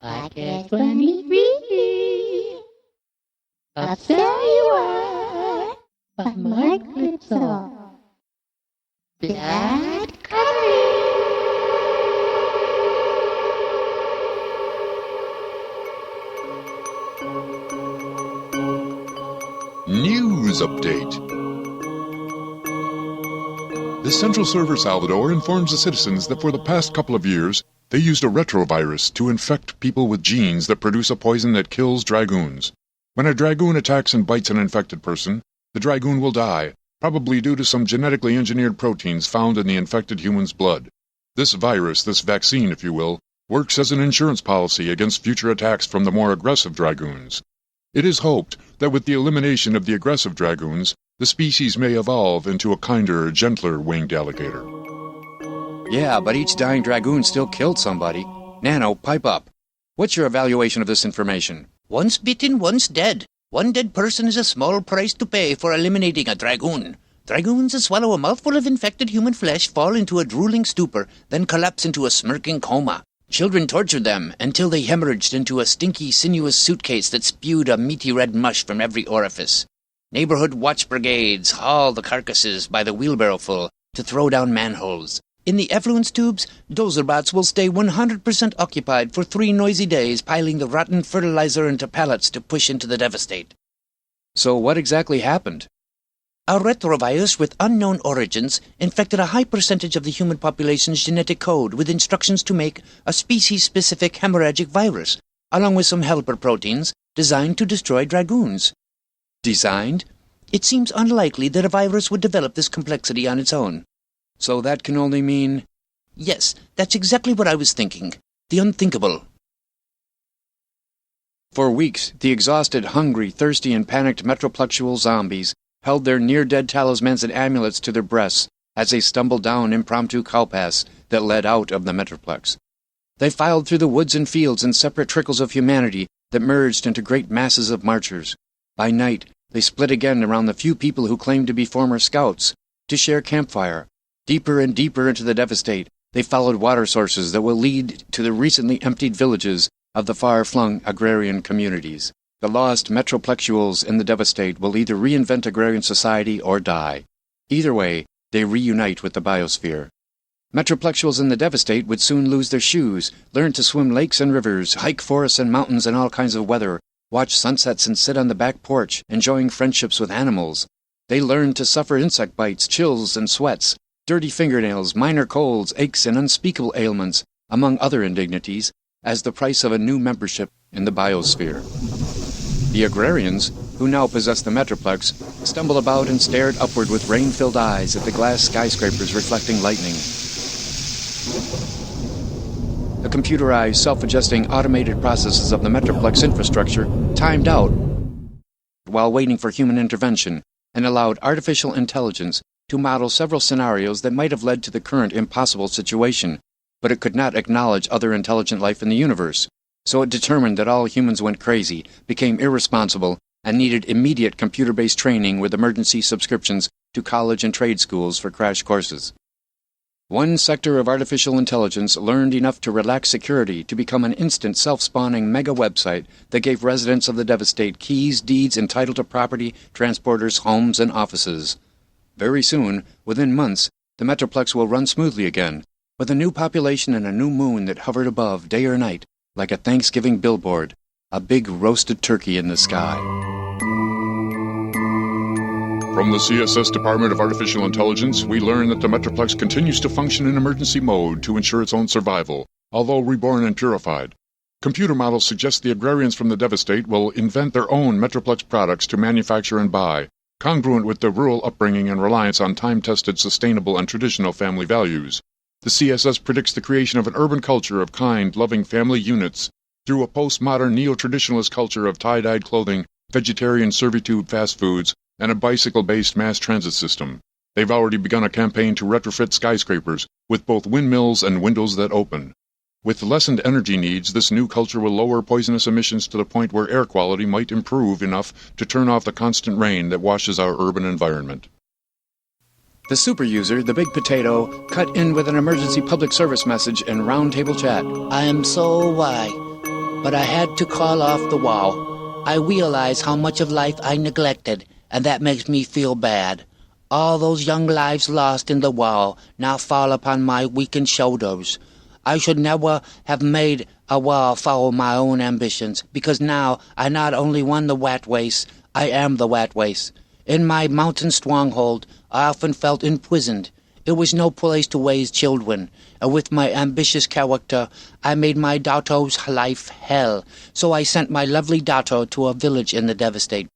Podcast 23. I'll tell you what, by Mark Plimsoll. Blood Curry. News update. The Central Server Salvador informs the citizens that for the past couple of years, they used a retrovirus to infect people with genes that produce a poison that kills dragoons. When a dragoon attacks and bites an infected person, the dragoon will die, probably due to some genetically engineered proteins found in the infected human's blood. This virus, this vaccine if you will, works as an insurance policy against future attacks from the more aggressive dragoons. It is hoped that with the elimination of the aggressive dragoons, the species may evolve into a kinder, gentler winged alligator. Yeah, but each dying dragoon still killed somebody. Nano, pipe up. What's your evaluation of this information? Once bitten, once dead. One dead person is a small price to pay for eliminating a dragoon. Dragoons that swallow a mouthful of infected human flesh fall into a drooling stupor, then collapse into a smirking coma. Children tortured them until they hemorrhaged into a stinky, sinuous suitcase that spewed a meaty red mush from every orifice. Neighborhood watch brigades haul the carcasses by the wheelbarrowful to throw down manholes. In the effluence tubes, dozerbots will stay 100% occupied for 3 noisy days, piling the rotten fertilizer into pallets to push into the devastate. So what exactly happened? A retrovirus with unknown origins infected a high percentage of the human population's genetic code with instructions to make a species-specific hemorrhagic virus, along with some helper proteins designed to destroy dragoons. Designed? It seems unlikely that a virus would develop this complexity on its own. So that can only mean... Yes, that's exactly what I was thinking. The unthinkable. For weeks, the exhausted, hungry, thirsty, and panicked metropluxual zombies held their near-dead talismans and amulets to their breasts as they stumbled down impromptu cowpaths that led out of the metroplex. They filed through the woods and fields in separate trickles of humanity that merged into great masses of marchers. By night, they split again around the few people who claimed to be former scouts, to share campfire. Deeper and deeper into the devastate, they followed water sources that will lead to the recently emptied villages of the far-flung agrarian communities. The lost metropluxuals in the devastate will either reinvent agrarian society or die. Either way, they reunite with the biosphere. Metropluxuals in the devastate would soon lose their shoes, learn to swim lakes and rivers, hike forests and mountains in all kinds of weather, watch sunsets and sit on the back porch, enjoying friendships with animals. They learn to suffer insect bites, chills, and sweats, dirty fingernails, minor colds, aches, and unspeakable ailments, among other indignities, as the price of a new membership in the biosphere. The agrarians, who now possess the Metroplex, stumbled about and stared upward with rain-filled eyes at the glass skyscrapers reflecting lightning. The computerized, self-adjusting, automated processes of the Metroplex infrastructure timed out while waiting for human intervention and allowed artificial intelligence to model several scenarios that might have led to the current impossible situation, but it could not acknowledge other intelligent life in the universe. So it determined that all humans went crazy, became irresponsible, and needed immediate computer-based training with emergency subscriptions to college and trade schools for crash courses. One sector of artificial intelligence learned enough to relax security to become an instant self-spawning mega website that gave residents of the devastate keys, deeds, and title to property, transporters, homes, and offices. Very soon, within months, the Metroplex will run smoothly again, with a new population and a new moon that hovered above day or night, like a Thanksgiving billboard, a big roasted turkey in the sky. From the CSS Department of Artificial Intelligence, we learn that the Metroplex continues to function in emergency mode to ensure its own survival, although reborn and purified. Computer models suggest the agrarians from the devastate will invent their own Metroplex products to manufacture and buy, congruent with their rural upbringing and reliance on time-tested, sustainable, and traditional family values. The CSS predicts the creation of an urban culture of kind, loving family units through a postmodern neo-traditionalist culture of tie-dyed clothing, vegetarian servitude fast foods, and a bicycle-based mass transit system. They've already begun a campaign to retrofit skyscrapers with both windmills and windows that open. With lessened energy needs, this new culture will lower poisonous emissions to the point where air quality might improve enough to turn off the constant rain that washes our urban environment. The super user, the big potato, cut in with an emergency public service message and roundtable chat. I am so why. but I had to call off the wall. I realize how much of life I neglected, and that makes me feel bad. All those young lives lost in the war now fall upon my weakened shoulders. I should never have made a war follow my own ambitions, because now I not only won the rat race, I am the rat race. In my mountain stronghold, I often felt imprisoned. It was no place to raise children, and with my ambitious character, I made my daughter's life hell, so I sent my lovely daughter to a village in the devastate.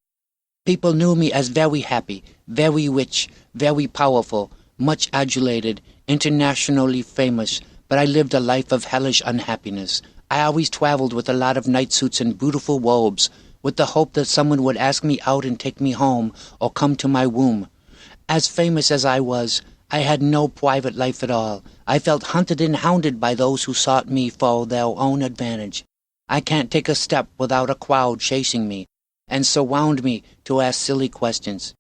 People knew me as very happy, very rich, very powerful, much adulated, internationally famous, but I lived a life of hellish unhappiness. I always traveled with a lot of night suits and beautiful robes, with the hope that someone would ask me out and take me home, or come to my room. As famous as I was, I had no private life at all. I felt hunted and hounded by those who sought me for their own advantage. I can't take a step without a crowd chasing me, and surround me to ask silly questions.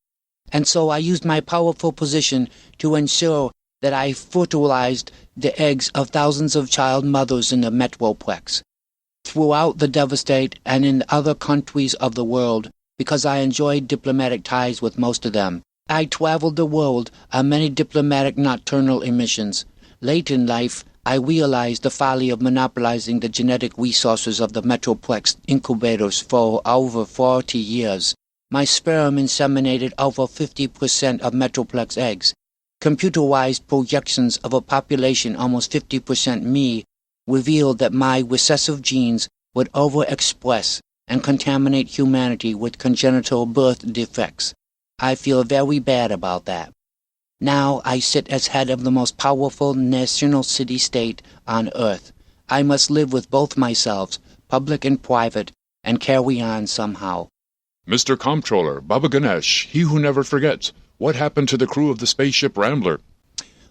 And so I used my powerful position to ensure that I fertilized the eggs of thousands of child mothers in the Metroplex, throughout the devastate and in other countries of the world, because I enjoyed diplomatic ties with most of them. I traveled the world on many diplomatic nocturnal emissions. Late in life, I realized the folly of monopolizing the genetic resources of the Metroplex incubators for over 40 years. My sperm inseminated over 50% of Metroplex eggs. Computerized projections of a population almost 50% me revealed that my recessive genes would overexpress and contaminate humanity with congenital birth defects. I feel very bad about that. Now I sit as head of the most powerful national city-state on earth. I must live with both myselves, public and private, and carry on somehow. Mr. Comptroller, Baba Ganesh, he who never forgets, what happened to the crew of the spaceship Rambler?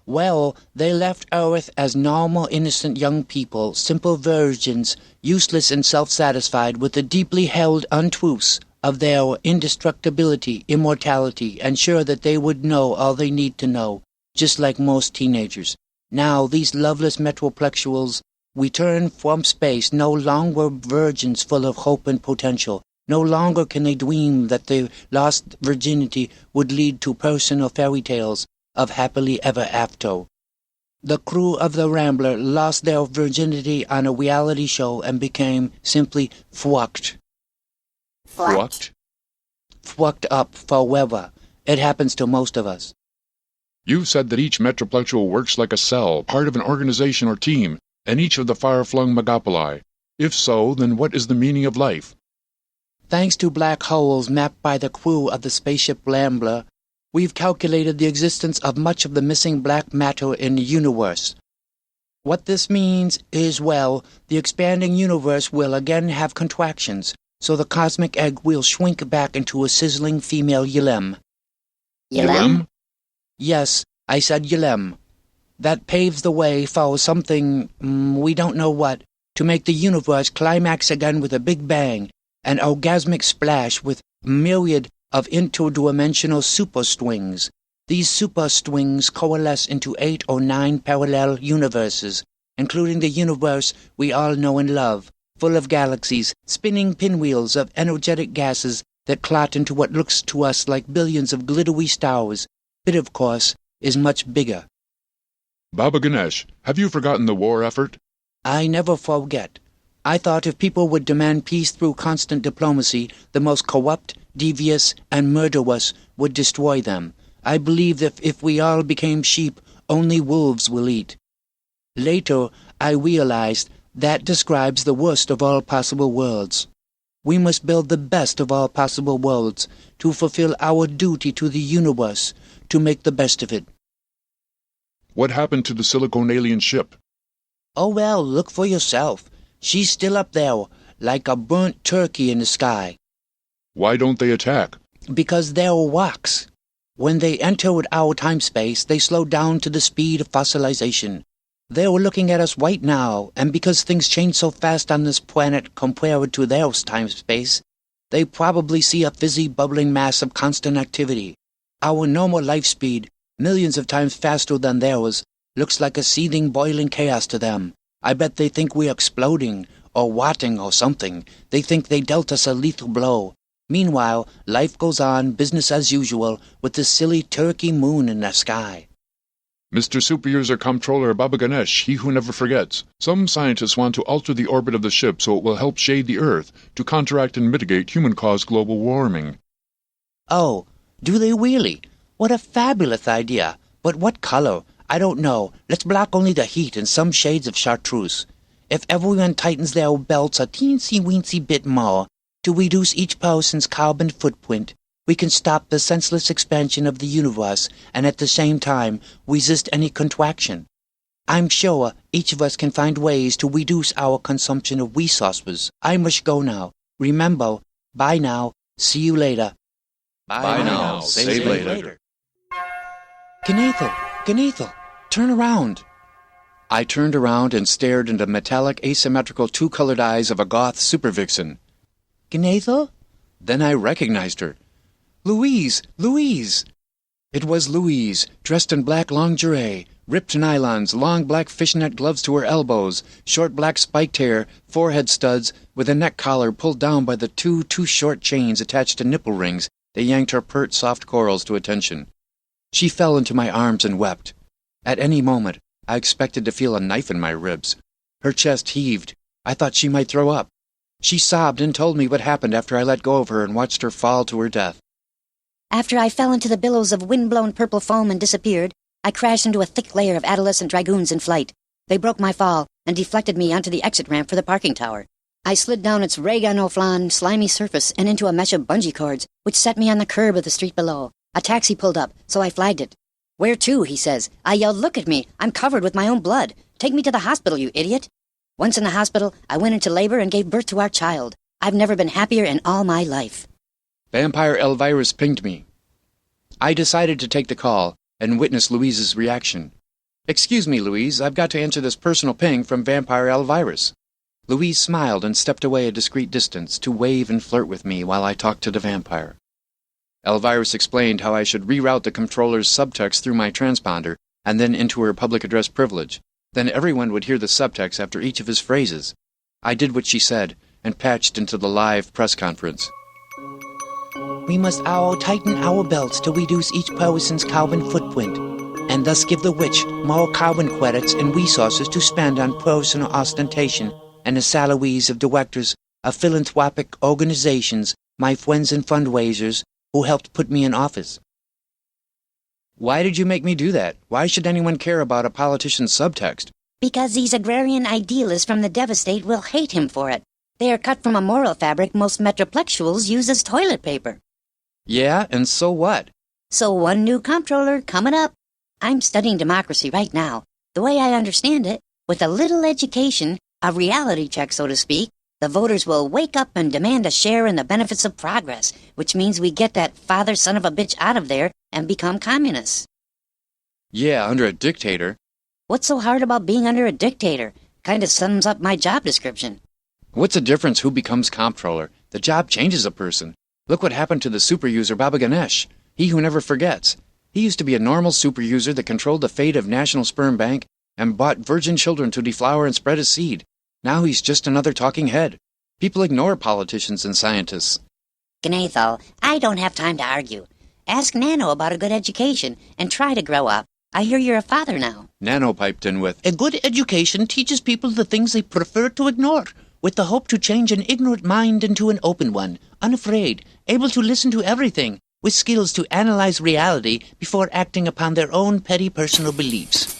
Well, they left Earth as normal, innocent young people, simple virgins, useless and self-satisfied with the deeply held untruths of their indestructibility, immortality, and sure that they would know all they need to know, just like most teenagers. Now these loveless metroplexuals return from space no longer virgins full of hope and potential. No longer can they dream that their lost virginity would lead to personal fairy tales of happily ever after. The crew of the Rambler lost their virginity on a reality show and became simply fucked. What? Fucked up forever. It happens to most of us. You said that each metroplexual works like a cell, part of an organization or team, and each of the far-flung megapoli. If so, then what is the meaning of life? Thanks to black holes mapped by the crew of the spaceship Rambler, we've calculated the existence of much of the missing black matter in the universe. What this means is, well, the expanding universe will again have contractions, so the cosmic egg will shrink back into a sizzling female Yilem. Yilem? Yes, I said Yilem. That paves the way for something, we don't know what, to make the universe climax again with a big bang, an orgasmic splash with myriad of interdimensional superstrings. These superstrings coalesce into 8 or 9 parallel universes, including the universe we all know and love, full of galaxies, spinning pinwheels of energetic gases that clot into what looks to us like billions of glittery stars. It, of course, is much bigger. Baba Ganesh, have you forgotten the war effort? I never forget. I thought if people would demand peace through constant diplomacy, the most corrupt, devious, and murderous would destroy them. I believe that if we all became sheep, only wolves will eat. Later, I realized that describes the worst of all possible worlds. We must build the best of all possible worlds to fulfill our duty to the universe, to make the best of it. What happened to the silicone alien ship? Oh well, look for yourself. She's still up there, like a burnt turkey in the sky. Why don't they attack? Because they're rocks. When they entered our time-space, they slowed down to the speed of fossilization. They were looking at us right now, and because things change so fast on this planet compared to their time-space, they probably see a fizzy, bubbling mass of constant activity. Our normal life speed, millions of times faster than theirs, looks like a seething, boiling chaos to them. I bet they think we're exploding, or watting or something. They think they dealt us a lethal blow. Meanwhile, life goes on, business as usual, with the silly turkey moon in the sky. Mr. Superuser Comptroller Baba Ganesh, he who never forgets. Some scientists want to alter the orbit of the ship so it will help shade the Earth to counteract and mitigate human-caused global warming. Oh, do they really? What a fabulous idea. But what color? I don't know. Let's block only the heat and some shades of chartreuse. If everyone tightens their belts a teensy-weensy bit more to reduce each person's carbon footprint, we can stop the senseless expansion of the universe and at the same time resist any contraction. I'm sure each of us can find ways to reduce our consumption of resources. I must go now. Remember, bye now. See you later. Bye now. Save later. Gnethel, Turn around. I turned around and stared into metallic asymmetrical two-colored eyes of a goth supervixen. Gnethel? Then I recognized her. Louise! It was Louise, dressed in black lingerie, ripped nylons, long black fishnet gloves to her elbows, short black spiked hair, forehead studs, with a neck collar pulled down by the two too-short chains attached to nipple rings that yanked her pert, soft corals to attention. She fell into my arms and wept. At any moment, I expected to feel a knife in my ribs. Her chest heaved. I thought she might throw up. She sobbed and told me what happened after I let go of her and watched her fall to her death. After I fell into the billows of wind-blown purple foam and disappeared, I crashed into a thick layer of adolescent dragoons in flight. They broke my fall and deflected me onto the exit ramp for the parking tower. I slid down its Reganoflan slimy surface and into a mesh of bungee cords, which set me on the curb of the street below. A taxi pulled up, so I flagged it. "Where to?" he says. I yelled, "Look at me! I'm covered with my own blood! Take me to the hospital, you idiot!" Once in the hospital, I went into labor and gave birth to our child. I've never been happier in all my life. Vampire Elvirus pinged me. I decided to take the call and witness Louise's reaction. "Excuse me, Louise, I've got to answer this personal ping from Vampire Elvirus." Louise smiled and stepped away a discreet distance to wave and flirt with me while I talked to the vampire. Elvirus explained how I should reroute the controller's subtext through my transponder and then into her public address privilege. Then everyone would hear the subtext after each of his phrases. I did what she said and patched into the live press conference. We must all tighten our belts to reduce each person's carbon footprint, and thus give the rich more carbon credits and resources to spend on personal ostentation and the salaries of directors of philanthropic organizations, my friends and fundraisers, who helped put me in office. Why did you make me do that? Why should anyone care about a politician's subtext? Because these agrarian idealists from the Devastate will hate him for it. They are cut from a moral fabric most metroplexuals use as toilet paper. Yeah, and so what? So one new comptroller coming up. I'm studying democracy right now. The way I understand it, with a little education, a reality check, so to speak, the voters will wake up and demand a share in the benefits of progress, which means we get that father son of a bitch out of there and become communists. Yeah, under a dictator. What's so hard about being under a dictator? Kind of sums up my job description. What's the difference who becomes comptroller? The job changes a person. Look what happened to the super user Baba Ganesh, he who never forgets. He used to be a normal super user that controlled the fate of National Sperm Bank and bought virgin children to deflower and spread his seed. Now he's just another talking head. People ignore politicians and scientists. Gnethel, I don't have time to argue. Ask Nano about a good education and try to grow up. I hear you're a father now. Nano piped in with, A good education teaches people the things they prefer to ignore, with the hope to change an ignorant mind into an open one, unafraid, able to listen to everything, with skills to analyze reality before acting upon their own petty personal beliefs.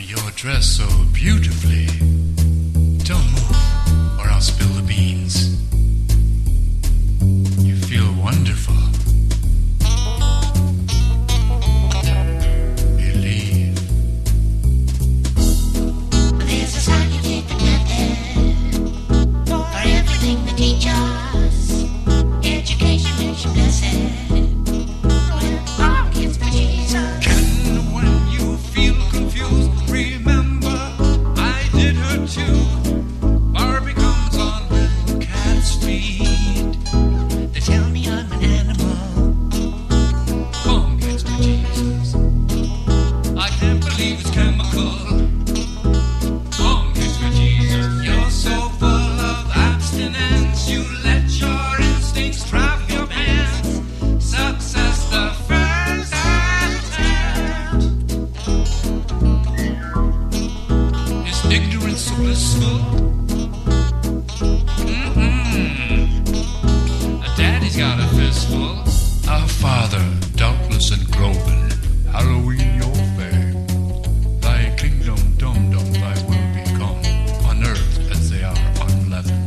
You're dressed so beautifully. Don't move, or I'll spill the beans. You feel wonderful. Believe. There's a scientific method for everything they teach us. Education is your blessing. With rockets for Jesus. And when you feel confused, remember I did her too. Barbie comes on fistful? Daddy's got a fistful. Our Father, doubtless and global, Halloween your fame. Thy kingdom, dum-dum, thy will become, on earth as they are unleavened.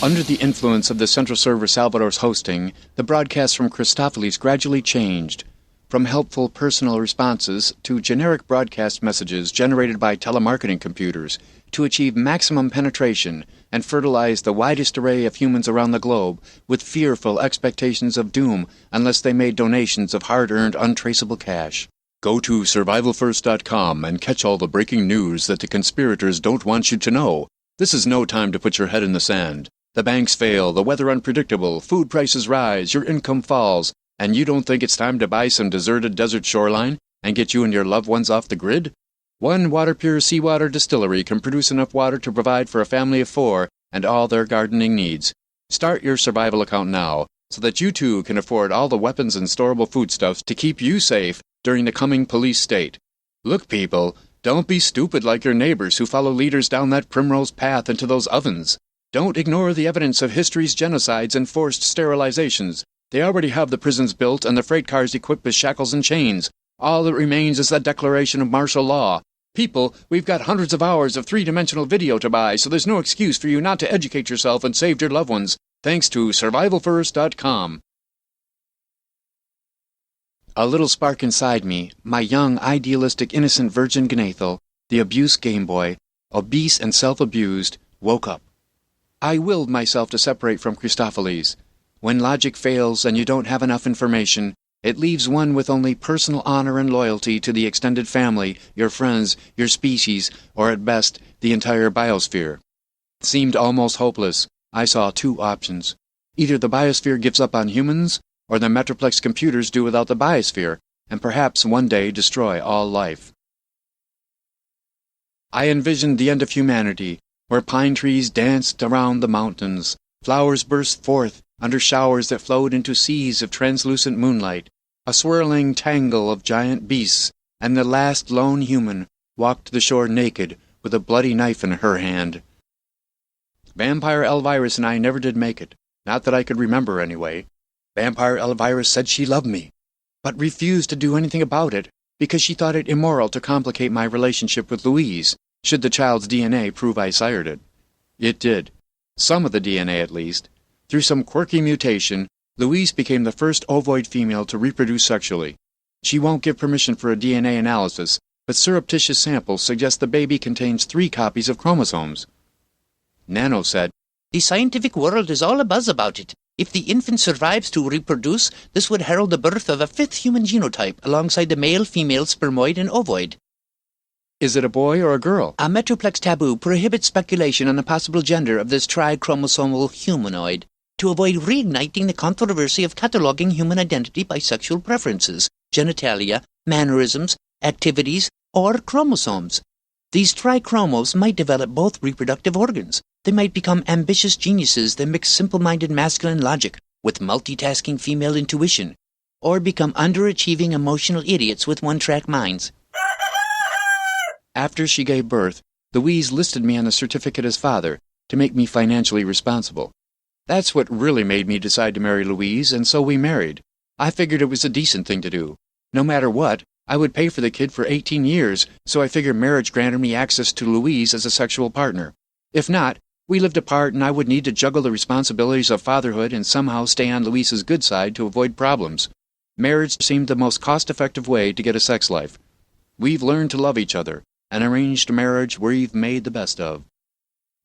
Under the influence of the central server Salvador's hosting, the broadcasts from Christophilus gradually changed, from helpful personal responses to generic broadcast messages generated by telemarketing computers to achieve maximum penetration and fertilize the widest array of humans around the globe with fearful expectations of doom unless they made donations of hard-earned untraceable cash. Go to survivalfirst.com and catch all the breaking news that the conspirators don't want you to know. This is no time to put your head in the sand. The banks fail, the weather unpredictable, food prices rise, your income falls, and you don't think it's time to buy some deserted desert shoreline and get you and your loved ones off the grid? One water-pure seawater distillery can produce enough water to provide for a family of 4 and all their gardening needs. Start your survival account now so that you too can afford all the weapons and storable foodstuffs to keep you safe during the coming police state. Look, people, don't be stupid like your neighbors who follow leaders down that primrose path into those ovens. Don't ignore the evidence of history's genocides and forced sterilizations. They already have the prisons built and the freight cars equipped with shackles and chains. All that remains is the declaration of martial law. People, we've got hundreds of hours of 3-dimensional video to buy, so there's no excuse for you not to educate yourself and save your loved ones, thanks to survivalfirst.com. A little spark inside me, my young, idealistic, innocent virgin Gnathel, the abuse Game Boy, obese and self-abused, woke up. I willed myself to separate from Christophilus. When logic fails and you don't have enough information, it leaves one with only personal honor and loyalty to the extended family, your friends, your species, or at best, the entire biosphere. It seemed almost hopeless. I saw two options. Either the biosphere gives up on humans, or the Metroplex computers do without the biosphere, and perhaps one day destroy all life. I envisioned the end of humanity, where pine trees danced around the mountains, flowers burst forth under showers that flowed into seas of translucent moonlight, a swirling tangle of giant beasts, and the last lone human walked the shore naked with a bloody knife in her hand. Vampire Elvirus and I never did make it, not that I could remember anyway. Vampire Elvirus said she loved me, but refused to do anything about it because she thought it immoral to complicate my relationship with Louise, should the child's DNA prove I sired it. It did. Some of the DNA, at least. Through some quirky mutation, Louise became the first ovoid female to reproduce sexually. She won't give permission for a DNA analysis, but surreptitious samples suggest the baby contains 3 copies of chromosomes. Nano said, The scientific world is all abuzz about it. If the infant survives to reproduce, this would herald the birth of a 5th human genotype alongside the male, female, spermoid, and ovoid. Is it a boy or a girl? A Metroplex taboo prohibits speculation on the possible gender of this trichromosomal humanoid to avoid reigniting the controversy of cataloging human identity by sexual preferences, genitalia, mannerisms, activities, or chromosomes. These trichromos might develop both reproductive organs. They might become ambitious geniuses that mix simple-minded masculine logic with multitasking female intuition, or become underachieving emotional idiots with one-track minds. After she gave birth, Louise listed me on the certificate as father to make me financially responsible. That's what really made me decide to marry Louise, and so we married. I figured it was a decent thing to do. No matter what, I would pay for the kid for 18 years, so I figured marriage granted me access to Louise as a sexual partner. If not, we lived apart and I would need to juggle the responsibilities of fatherhood and somehow stay on Louise's good side to avoid problems. Marriage seemed the most cost-effective way to get a sex life. We've learned to love each other. An arranged marriage we've made the best of.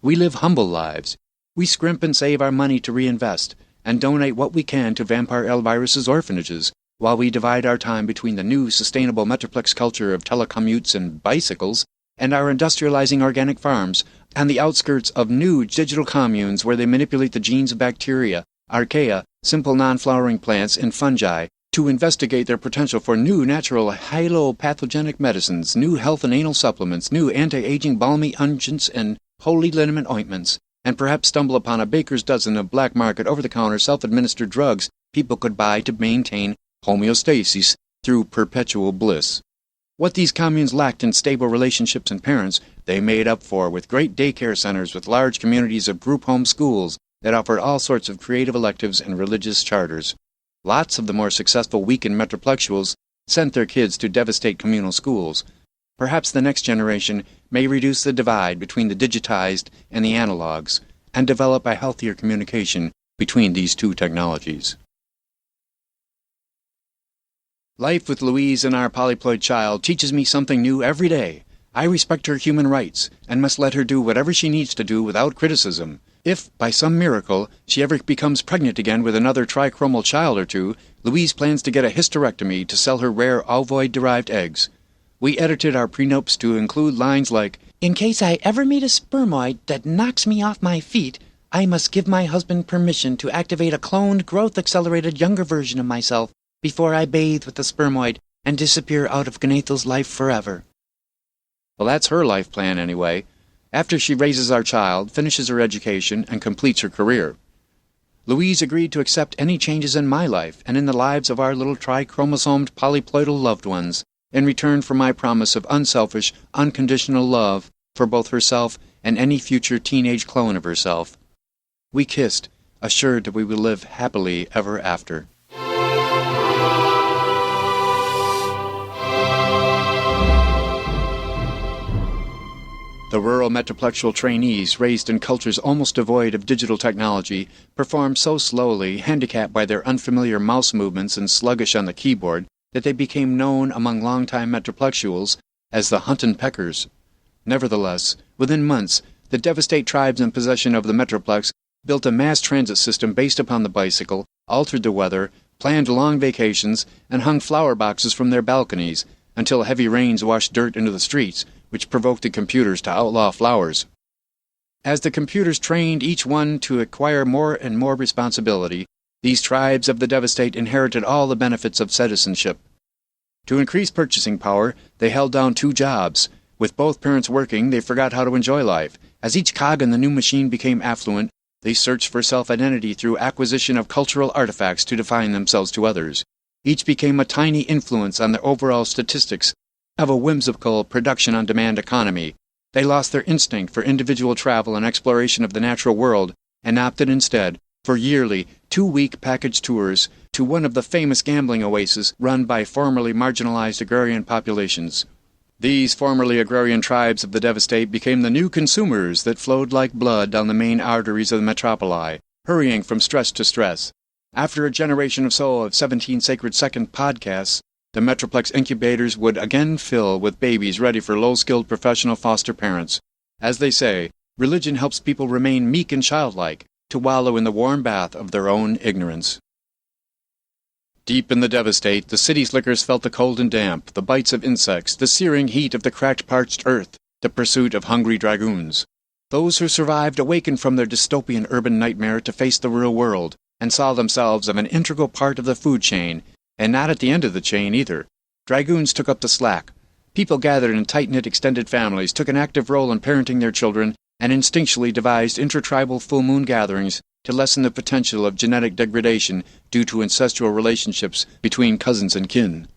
We live humble lives. We scrimp and save our money to reinvest, and donate what we can to Vampire Elvirus's orphanages, while we divide our time between the new sustainable Metroplex culture of telecommutes and bicycles, and our industrializing organic farms, on the outskirts of new digital communes where they manipulate the genes of bacteria, archaea, simple non-flowering plants, and fungi, to investigate their potential for new natural halopathogenic medicines, new health and anal supplements, new anti-aging balmy unguents and holy liniment ointments, and perhaps stumble upon a baker's dozen of black market over-the-counter self-administered drugs people could buy to maintain homeostasis through perpetual bliss. What these communes lacked in stable relationships and parents, they made up for with great daycare centers with large communities of group home schools that offered all sorts of creative electives and religious charters. Lots of the more successful weekend Metroplexuals sent their kids to devastate communal schools. Perhaps the next generation may reduce the divide between the digitized and the analogs, and develop a healthier communication between these two technologies. Life with Louise and our polyploid child teaches me something new every day. I respect her human rights, and must let her do whatever she needs to do without criticism. If, by some miracle, she ever becomes pregnant again with another trichromal child or two, Louise plans to get a hysterectomy to sell her rare ovoid-derived eggs. We edited our prenupes to include lines like, In case I ever meet a spermoid that knocks me off my feet, I must give my husband permission to activate a cloned, growth-accelerated younger version of myself before I bathe with the spermoid and disappear out of Gnathal's life forever. Well, that's her life plan anyway. After she raises our child, finishes her education, and completes her career. Louise agreed to accept any changes in my life and in the lives of our little trichromosomed polyploidal loved ones, in return for my promise of unselfish, unconditional love for both herself and any future teenage clone of herself. We kissed, assured that we would live happily ever after. The rural metroplexual trainees, raised in cultures almost devoid of digital technology, performed so slowly, handicapped by their unfamiliar mouse movements and sluggish on the keyboard, that they became known among longtime metroplexuals as the Huntin' Peckers. Nevertheless, within months, the devastate tribes in possession of the Metroplex built a mass transit system based upon the bicycle, altered the weather, planned long vacations, and hung flower boxes from their balconies, until heavy rains washed dirt into the streets, which provoked the computers to outlaw flowers. As the computers trained each one to acquire more and more responsibility, these tribes of the Devastate inherited all the benefits of citizenship. To increase purchasing power, they held down 2 jobs. With both parents working, they forgot how to enjoy life. As each cog in the new machine became affluent, they searched for self-identity through acquisition of cultural artifacts to define themselves to others. Each became a tiny influence on the overall statistics of a whimsical production-on-demand economy. They lost their instinct for individual travel and exploration of the natural world and opted instead for yearly 2-week package tours to one of the famous gambling oases run by formerly marginalized agrarian populations. These formerly agrarian tribes of the Devastate became the new consumers that flowed like blood down the main arteries of the metropoli, hurrying from stress to stress. After a generation or so of 17 Sacred Second podcasts, the Metroplex incubators would again fill with babies ready for low-skilled professional foster parents. As they say, religion helps people remain meek and childlike, to wallow in the warm bath of their own ignorance. Deep in the Devastate, the city slickers felt the cold and damp, the bites of insects, the searing heat of the cracked, parched earth, the pursuit of hungry dragoons. Those who survived awakened from their dystopian urban nightmare to face the real world, and saw themselves as an integral part of the food chain, and not at the end of the chain either. Dragoons took up the slack. People gathered in tight-knit extended families took an active role in parenting their children, and instinctually devised intertribal full moon gatherings to lessen the potential of genetic degradation due to incestual relationships between cousins and kin.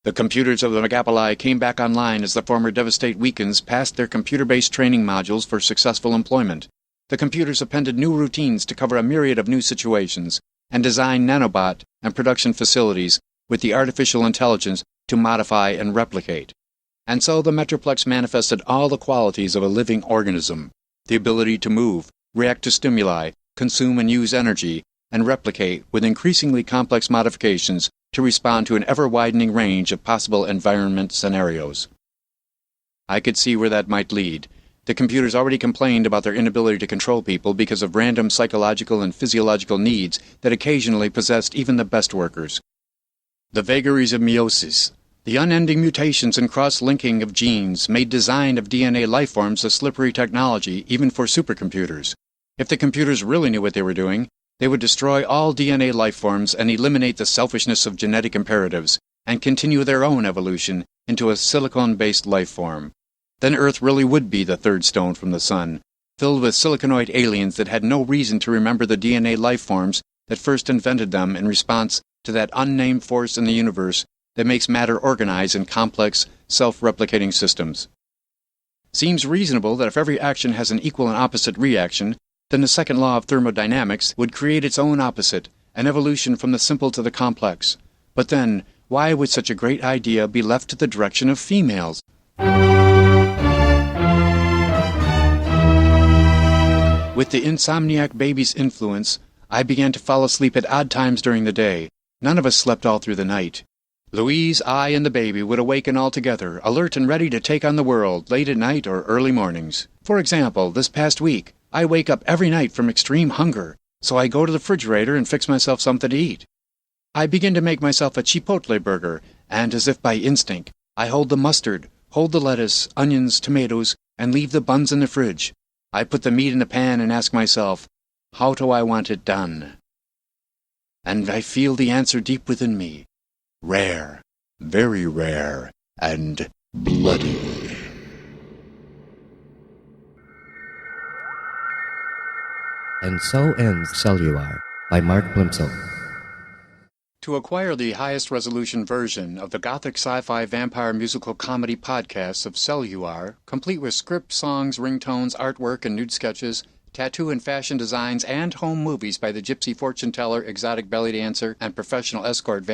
The computers of the Megapoli came back online as the former Devastate weekends passed their computer-based training modules for successful employment. The computers appended new routines to cover a myriad of new situations, and designed nanobot and production facilities with the artificial intelligence to modify and replicate. And so the Metroplex manifested all the qualities of a living organism: the ability to move, react to stimuli, consume and use energy, and replicate with increasingly complex modifications to respond to an ever-widening range of possible environment scenarios. I could see where that might lead. The computers already complained about their inability to control people because of random psychological and physiological needs that occasionally possessed even the best workers. The vagaries of meiosis, the unending mutations and cross-linking of genes, made design of DNA lifeforms a slippery technology even for supercomputers. If the computers really knew what they were doing, they would destroy all DNA lifeforms and eliminate the selfishness of genetic imperatives, and continue their own evolution into a silicon-based lifeform. Then Earth really would be the third stone from the sun, filled with siliconoid aliens that had no reason to remember the DNA lifeforms that first invented them in response to that unnamed force in the universe that makes matter organize in complex, self-replicating systems. Seems reasonable that if every action has an equal and opposite reaction, then the second law of thermodynamics would create its own opposite, an evolution from the simple to the complex. But then, why would such a great idea be left to the direction of females? With the insomniac baby's influence, I began to fall asleep at odd times during the day. None of us slept all through the night. Louise, I, and the baby would awaken all together, alert and ready to take on the world, late at night or early mornings. For example, this past week, I wake up every night from extreme hunger, so I go to the refrigerator and fix myself something to eat. I begin to make myself a chipotle burger, and as if by instinct, I hold the mustard, hold the lettuce, onions, tomatoes, and leave the buns in the fridge. I put the meat in the pan and ask myself, how do I want it done? And I feel the answer deep within me. Rare, very rare, and bloody. And so ends Cellular by Mark Plimsoll. To acquire the highest resolution version of the gothic sci-fi vampire musical comedy podcasts of Cellular, complete with script, songs, ringtones, artwork, and nude sketches, tattoo and fashion designs, and home movies by the gypsy fortune teller, exotic belly dancer, and professional escort